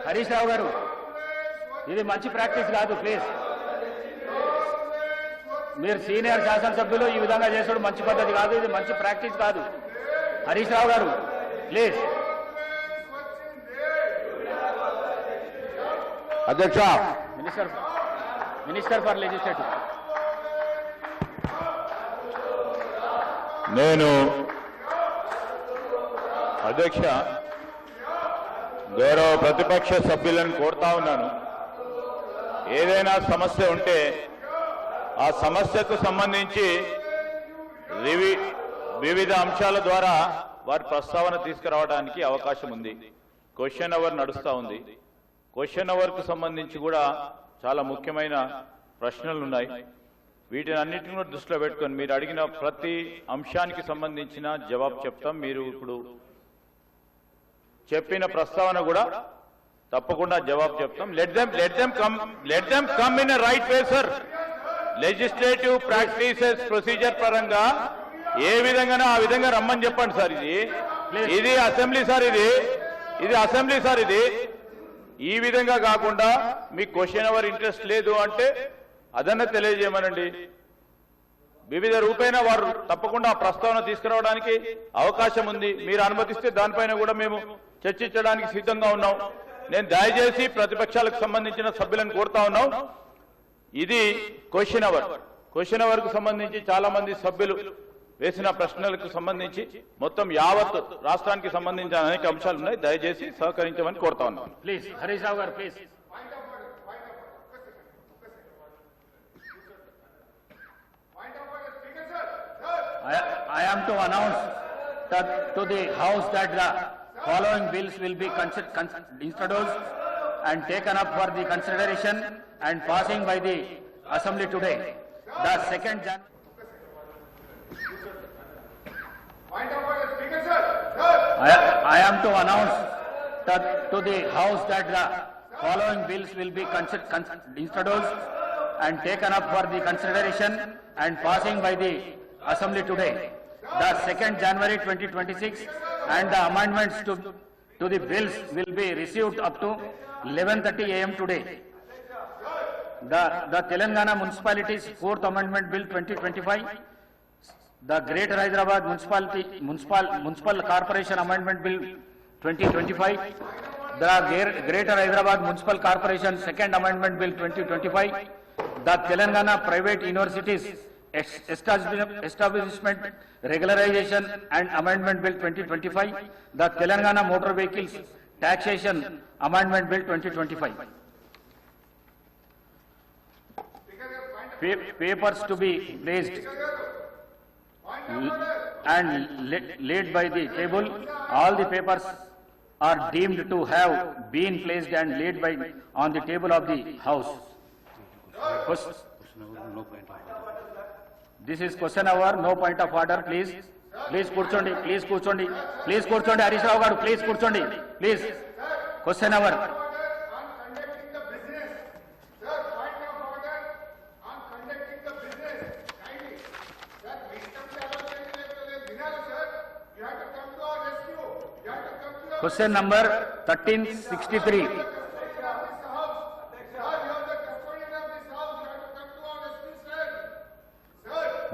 హరీష్ రావు గారు, ఇది మంచి ప్రాక్టీస్ కాదు. ప్లీజ్, మీరు సీనియర్ శాసనసభ్యులు ఈ విధంగా చేసుడు మంచి పద్ధతి కాదు. ఇది మంచి ప్రాక్టీస్ కాదు. హరీష్ రావు గారు, ప్లీజ్. అధ్యక్ష, మినిస్టర్ ఫర్ లెజిస్లేటివ్. నేను అధ్యక్ష గౌరవ ప్రతిపక్ష సభ్యులను కోరుతా ఉన్నాను, ఏదైనా సమస్య ఉంటే ఆ సమస్యకు సంబంధించి వివిధ అంశాల ద్వారా వారి ప్రస్తావన తీసుకురావడానికి అవకాశం ఉంది. క్వశ్చన్ అవర్ నడుస్తూ ఉంది. క్వశ్చన్ అవర్కు సంబంధించి కూడా చాలా ముఖ్యమైన ప్రశ్నలు ఉన్నాయి. వీటిని అన్నింటినీ కూడా దృష్టిలో పెట్టుకొని మీరు అడిగిన ప్రతి అంశానికి సంబంధించిన జవాబు చెప్తాం. మీరు ఇప్పుడు చెప్పిన ప్రస్తావన కూడా తప్పకుండా జవాబు చెప్తాం. Let them come in right way sir. Legislative practices procedure పరంగా ఏ విధంగానో ఆ విధంగా రమ్మని చెప్పండి సార్. ఇది అసెంబ్లీ సార్, ఇది అసెంబ్లీ సార్. ఈ విధంగా కాకుండా మీకు క్వశ్చన్ అవర్ ఇంట్రెస్ట్ లేదు అంటే అదన్నా తెలియజేయమనండి. వివిధ రూపేణ వారు తప్పకుండా ఆ ప్రస్తావన తీసుకురావడానికి అవకాశం ఉంది. మీరు అనుమతిస్తే దానిపైన కూడా మేము చర్చించడానికి సిద్ధంగా ఉన్నాం. నేను దయచేసి ప్రతిపక్షాలకు సంబంధించిన సభ్యులను కోరుతా ఉన్నాం, ఇది క్వశ్చన్ అవర్. క్వశ్చన్ అవర్ కు సంబంధించి చాలా మంది సభ్యులు వేసిన ప్రశ్నలకు సంబంధించి మొత్తం యావత్ రాష్ట్రానికి సంబంధించిన అనేక అంశాలు ఉన్నాయి. దయచేసి సహకరించమని కోరుతా ఉన్నాను. ప్లీజ్ హరీష్ రావు గారు, please. I am to announce to the House that the following bills will be introduced and taken up for the consideration and passing by the Assembly today. The second I am to announce to the House that the following bills will be introduced and taken up for the consideration and passing by the Assembly today. The 2nd January 2026 and the amendments to the bills will be received up to 11:30 a.m. today. The Telangana Municipalities 4th Amendment Bill 2025, the Greater Hyderabad Municipal Corporation Amendment Bill 2025, the Greater Hyderabad Municipal Corporation 2nd Amendment Bill 2025, the Telangana Private Universities Establishment Regularization and Amendment Bill 2025, the Telangana Motor Vehicles Taxation Amendment Bill 2025. Papers to be placed and laid by the table. All the papers are deemed to have been placed and laid by on the table of the House. This is question hour, no point of order, please. Please కూర్చోండి, please కూర్చోండి, please కూర్చోండి. హరీష్ రావు గారు, please కూర్చోండి, please. Question hour. Question number 1363.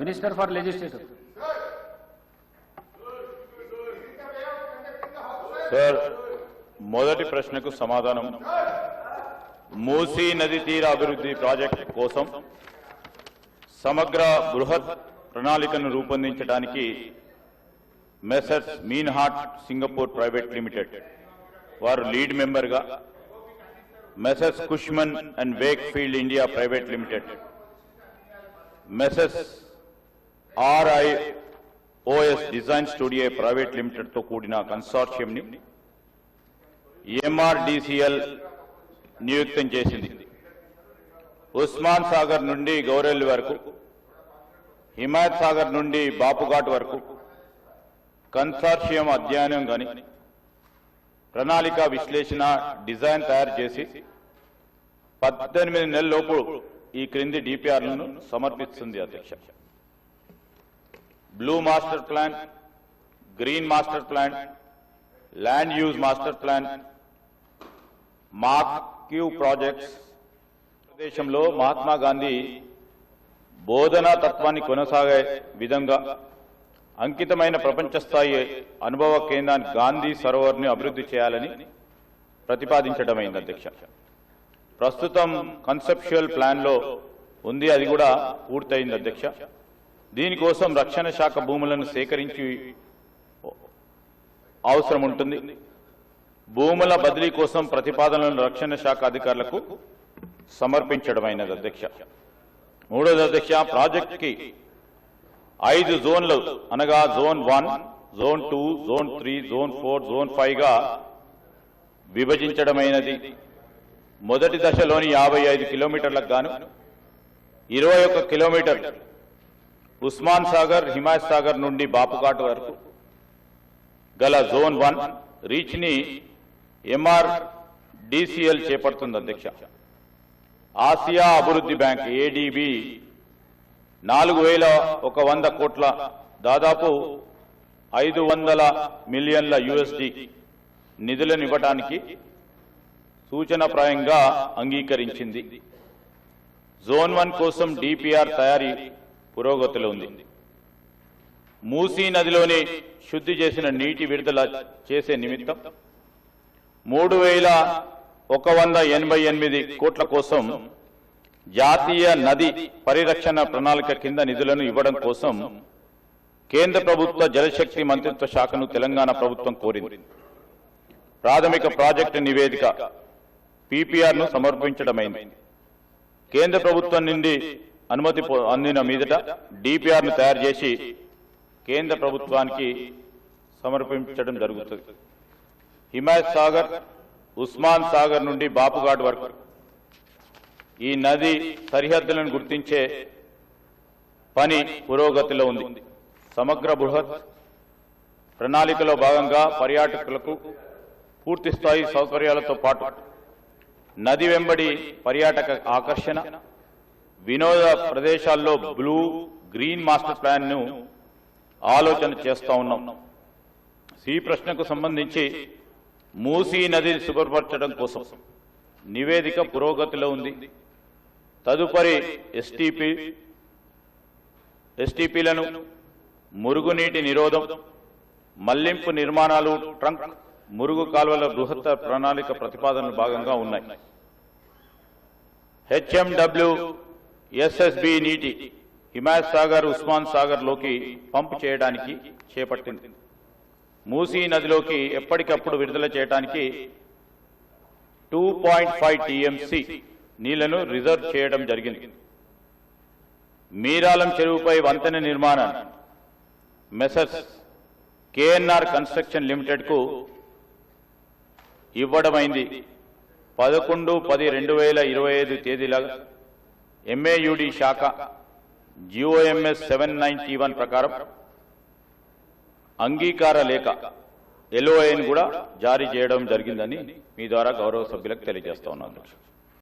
Minister for Legislature. Sir, మొదటి ప్రశ్నకు సమాధానం. మూసీ నది తీర అభివృద్ధి ప్రాజెక్టు కోసం సమగ్ర బృహత్ ప్రణాళికను రూపొందించడానికి Messrs Meinhardt Singapore private limited వారు లీడ్ మెంబర్గా, Messrs Cushman and Wakefield India private limited, మెసర్స్ RIOS design studio private limited తో కూడిన కన్సార్షియం ని MRDCL నియుక్తం చేసింది. ఉస్మాన్ సాగర్ నుండి గౌరెల్లి వరకు, హిమాయత్ సాగర్ నుండి బాపుఘాట్ వరకు కన్సార్షియం అధ్యయనం గాని ప్రణాళిక విశ్లేషణ డిజైన్ తయారు చేసి 18 నెలలలోపు ఈ క్రింది డిపిఆర్లను సమర్పిస్తుంది. అధ్యక్ష, blue master plan, green master plan, land use master plan, marquee projects దేశంలో మహాత్మా గాంధీ బోధనా తత్వాన్ని కొనసాగే విధంగా అంకితమైన ప్రపంచ స్థాయి అనుభవ కేంద్రాన్ని గాంధీ సరోవర్ని అభివృద్ధి చేయాలని ప్రతిపాదించడమైంది అధ్యక్ష. ప్రస్తుతం కన్సెప్చువల్ ప్లాన్లో ఉంది, అది కూడా పూర్తయింది అధ్యక్ష. దీనికోసం రక్షణ శాఖ భూములను సేకరించి అవసరం ఉంటుంది. భూముల బదిలీ కోసం ప్రతిపాదనలను రక్షణ శాఖ అధికారులకు సమర్పించడమైనది అధ్యక్ష. మూడోది అధ్యక్ష, ప్రాజెక్టుకి 5 జోన్లు అనగా zone 1, zone 2, zone 3, zone 4, zone 5గా విభజించడమైనది. మొదటి దశలోని 55 కిలోమీటర్లకు గాను 21 కిలోమీటర్ ఉస్మాన్ సాగర్, హిమాయత్ సాగర్ నుండి బాపుఘాట్ వరకు గల జోన్ 1 రీచ్ ని MRDCL చేపడుతుంది అధ్యక్ష. ఆసియా అభివృద్ధి బ్యాంక్ ADB 4100 కోట్ల దాదాపు 500 మిలియన్ల USD నిధులను ఇవ్వడానికి సూచనప్రాయంగా అంగీకరించింది. జోన్ 1 కోసం DPR తయారీ పురోగతిలో ఉంది. మూసీ నదిలోని శుద్ధి చేసిన నీటి విడుదల చేసే నిమిత్తం 3188 కోట్ల కోసం జాతీయ నది పరిరక్షణ ప్రణాళిక కింద నిధులను ఇవ్వడం కోసం కేంద్ర ప్రభుత్వ జలశక్తి మంత్రిత్వ శాఖను తెలంగాణ ప్రభుత్వం కోరింది. ప్రాథమిక ప్రాజెక్టు నివేదిక PPR ను సమర్పించడమైంది. కేంద్ర ప్రభుత్వం నుండి అనుమతి అందిన మీదట DPR ను తయారు చేసి కేంద్ర ప్రభుత్వానికి సమర్పించడం జరుగుతుంది. హిమాయత్ సాగర్, ఉస్మాన్ సాగర్ నుండి బాపుఘాట్ వరకు ఈ నది సరిహద్దులను గుర్తించే పని పురోగతిలో ఉంది. సమగ్ర బృహత్ ప్రణాళికలో భాగంగా పర్యాటకులకు పూర్తి స్థాయి సౌకర్యాలతో పాటు నది వెంబడి పర్యాటక ఆకర్షణ, వినోద ప్రదేశాల్లో బ్లూ గ్రీన్ మాస్టర్ ప్లాన్ ను ఆలోచన చేస్తా ఉన్నాం. ఈ ప్రశ్నకు సంబంధించి మూసీ నదిని శుభ్రపరచడం కోసం నివేదిక పురోగతిలో ఉంది. తదుపరి STPలను మురుగునీటి నిరోధం, మళ్లింపు నిర్మాణాలు, ట్రంక్ మురుగు కాలువల బృహత్ ప్రణాళిక ప్రతిపాదనలు భాగంగా ఉన్నాయి. HMW SSB నీటి హిమాయత్ సాగర్, ఉస్మాన్ సాగర్ లోకి పంపు చేయడానికి చేపట్టింది. మూసీ నదిలోకి ఎప్పటికప్పుడు విడుదల చేయడానికి 2.5 TMC నీళ్లను రిజర్వ్ చేయడం జరిగింది. మీరాలం చెరువుపై వంతెన నిర్మాణాన్ని మెసర్స్ KNR కన్స్ట్రక్షన్ లిమిటెడ్ కు ఇవ్వడమైంది. 11/10/2025 తేదీల MAUD శాఖ GOMS 791 ప్రకారం అంగీకార లేఖ LOA ను కూడా జారీ చేయడం జరిగిందని మీ ద్వారా గౌరవ సభ్యులకు తెలియజేస్తా ఉన్నాను.